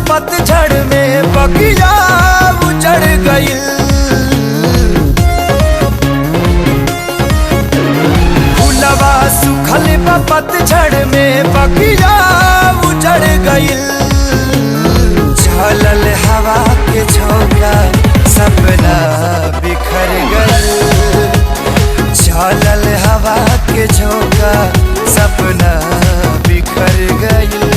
पतझड़ में बगिया उजड़ गइल। फूलवा सुखल बा पतझड़ में बगिया उजड़ गइल। झलल हवा के झोंका सपना बिखर गइल। झलल हवा के झोंका सपना बिखर गइल।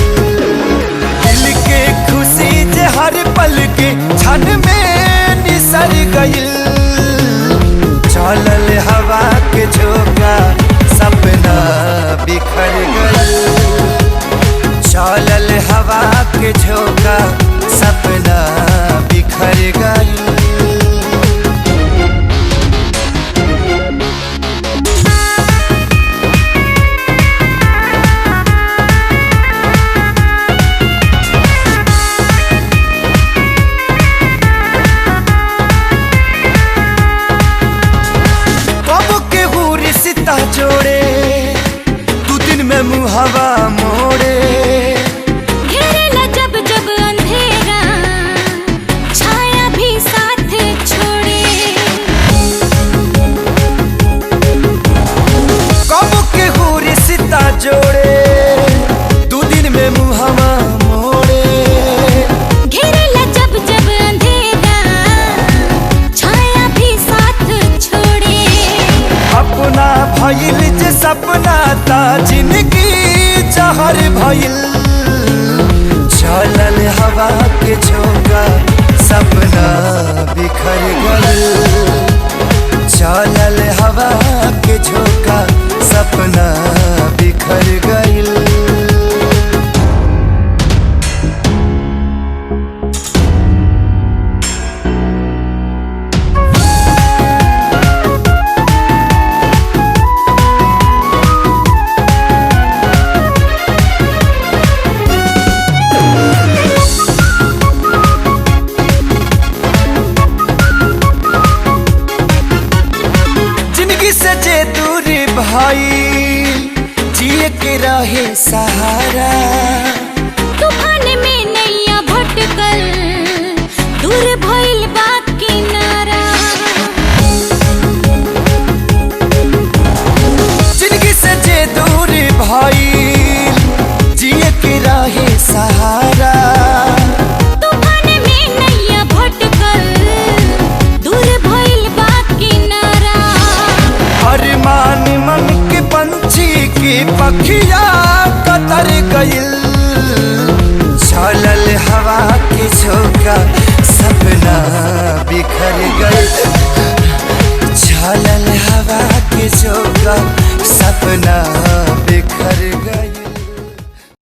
दिल के खुशी जे हर पल के क्षण में निसर गइल। झलल हवा के झोंका सपना बिखर गइल। झलल हवा के झोंका सपना बिखर गइल। जोड़े तू दिन में मुहावा मोड़े। घेरेला जब जब अंधेरा छाया भी साथ छोड़े। कब के हो रिश्ता जोड़े तू दिन में मुहावा मोड़े। घेरेला जब जब अंधेरा छाया भी साथ छोड़े। अपना भइल जे सपना ता जिंदगी जहर भइल। झलल हवा के झोंका सपना बिखर गइल। झलल हवा के झोंका सपना बिखर गइल। से जे दूरी भाई जिए के रहे सहारा। तूफान में नैया भटकल दूर भइल बा किनारा। जिंदगी से जे दूरी भाई